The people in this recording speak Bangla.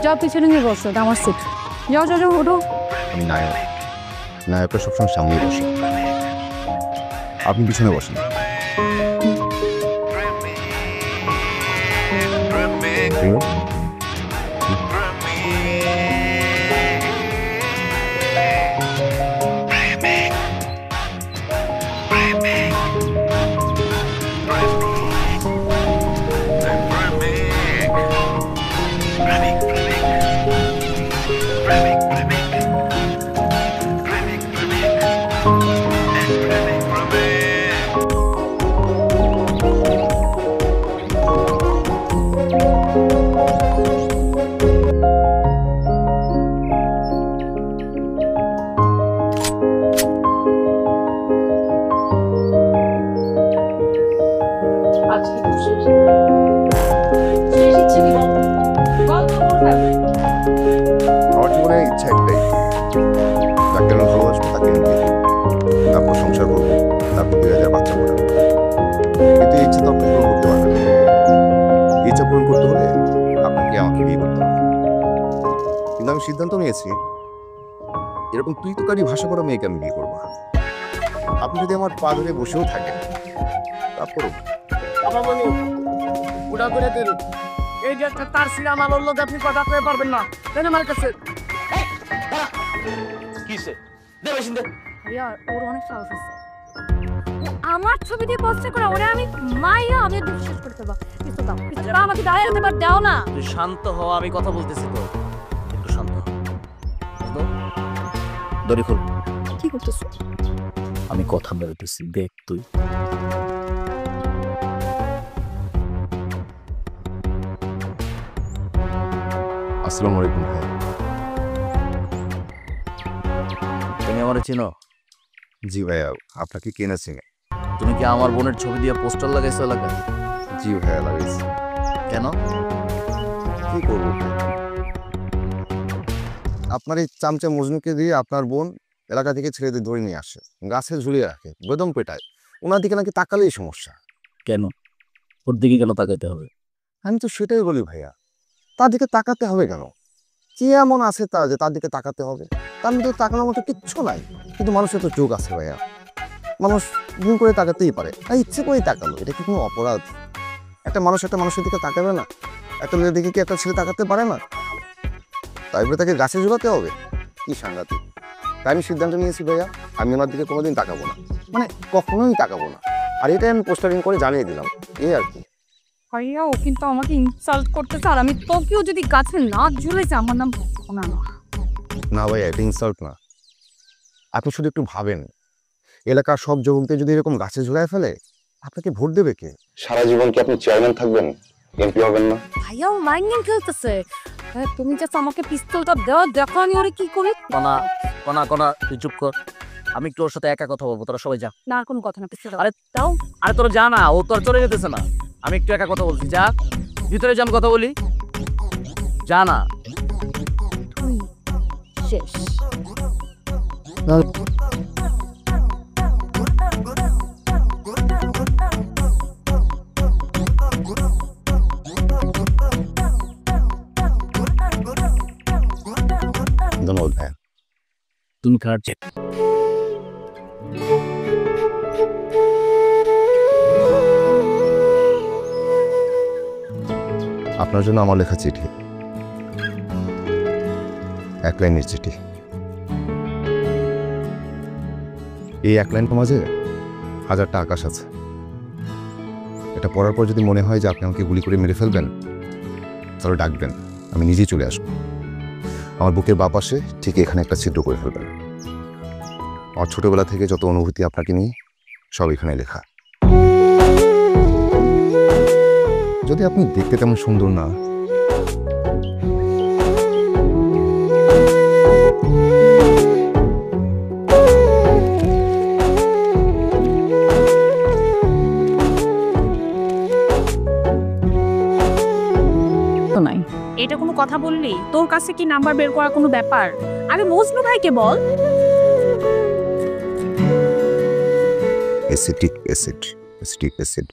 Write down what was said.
যাও পিছনে নিয়ে বসো, এটা আমার সিট। যাও যাও যাও, ওঠো। আমি নায়ক, নায়করা সবসময় সামনে বসে, আপনি পিছনে বসেন। আমার জীবনে ইচ্ছা একটাই, যাকে আমি ভালোবাসবো তাকে আমি বিয়ে করবো, তারপর সংসার করবো, তারপর 2000 বাচ্চা পড়াবো। কিন্তু এই ইচ্ছা তো আপনি পূরণ করতে পারবেন না। ইচ্ছা পূরণ করতে হলে আপনাকে আমাকে বিয়ে করতে হবে। কিন্তু আমি সিদ্ধান্ত নিয়েছি, এরকম তুই-তুকারি ভাষা করা মেয়েকে আমি বিয়ে করবো না। আপনি যদি আমার পা ধরে বসেও থাকেন, তারপরও এই যে তার সিনেমা আমার লোক আপনি কথা কয়ে পারবেন না, তাই না? আমার কাছে কিসে দেবে সিন্দে ভাইয়া, ওর অনেক সাহস আছে। আমার ছবি দিয়ে পোস্টার করে ওরে আমি মাইয়া, আমি বিশ্বাস করতে পারবো। কিছু দাও, কিছু দাও, আমাকে দাঁড়িয়ে যেতে পার, দাও না। তুই শান্ত হ, আমি কথা বলতেছি তো, একটু শান্ত হ। দড়ি খোল। কি করতেছো? আমি কথা বলতেছি, দেখ তুই। আসসালামু আলাইকুম ভাই। তুমি আমার চিনো? জি ভাইয়া, আপনাকে কে না চিনে? তুমি কি আমার বোনের ছবি দিয়ে পোস্টার লাগাইছো এলাকায়? জি ভাইয়া, লাগাইছি। কেন? কি করবো ভাই? আপনার এই চামচা মজনুকে দিয়ে আপনার বোন এলাকা থেকে ছেলেদের ধরে নিয়ে আসে, গাছে ঝুলিয়ে রাখে, বেদম পেটায়। ওনার দিকে নাকি তাকালেই সমস্যা। কেন ওর দিকে কেন তাকাইতে হবে? আমি তো সেটাই বলি ভাইয়া, তার দিকে তাকাতে হবে কেন? কি এমন আছে তা যে তার দিকে তাকাতে হবে? তার মধ্যে তাকানোর মতো কিচ্ছু নাই। কিন্তু মানুষের তো চোখ আছে ভাইয়া, মানুষ ভুল করে তাকাতেই পারে, তাই ইচ্ছে করেই তাকালো। এটা কি কোনো অপরাধ? একটা মানুষ একটা মানুষের দিকে তাকাবে না? একটা মেয়ের দিকে কি একটা ছেলে তাকাতে পারে না? তাই বলে তাকে গাছে ঝুলাতে হবে? কি সাংঘাতিক! তাই আমি সিদ্ধান্ত নিয়েছি ভাইয়া, আমি ওনার দিকে কোনোদিন তাকাবো না, মানে কখনোই তাকাবো না। আর এটাই আমি পোস্টারিং করে জানিয়ে দিলাম, এই আর কি। ভাইয়া, ও কিন্তু আমাকে ইনসাল্ট করতেছে, আর আমি তোকেও যদি গাছে না ঝুলেছে আমার নাম না। না ভাইয়া, এটা ইনসাল্ট না। আপনি শুধু একটু ভাবেন, এলাকার সব যুবকদের যদি এরকম গাছে ঝুলায় ফেলে, আপনাকে ভোট দেবে কে? সারা জীবন কি আপনি চেয়ারম্যান থাকবেন, এমপি হবেন না? ভাইয়া, ও মাইন্ড গেম খেলতেছে। তুমি জাস্ট আমাকে পিস্তলটা দাও, দেখো আমি ওরে কি করি। কনা কনা কনা, তুই চুপ কর, আমি একটু ওর সাথে একা কথা বলবো, তোরা সবাই যা। না, কোনো কথা না, পিস্তল আরে দাও। আরে তোরা যা না, ও তোর চলে যেতেছে না, আমি একটু একা কথা বলছি, যা ভিতরে যা, আমি কথা বলি, যা না। তুই শেষ। ধন্যবাদ ভাইয়া। তুমি খারাপ চেক। আপনার জন্য আমার লেখা চিঠি, এক লাইনের চিঠি। এই এক লাইনের মাঝে হাজারটা আকাশ আছে। এটা পড়ার পর যদি মনে হয় যে আপনি আমাকে গুলি করে মেরে ফেলবেন, তাহলে ডাকবেন, আমি নিজেই চলে আসবো। আমার বুকের বাঁ পাশে ঠিক এখানে একটা ছিদ্র করে ফেলবেন। আমার ছোটবেলা থেকে যত অনুভূতি আপনাকে নিয়ে, সব এখানে লেখা। যদি আপনি দেখতে তেমন সুন্দর না, নাই, এটা কোনো কথা বললি? তোর কাছে কি নাম্বার বের করা কোনো ব্যাপার? আরে মজনু ভাইকে বল। Acetic acid, acetic acid.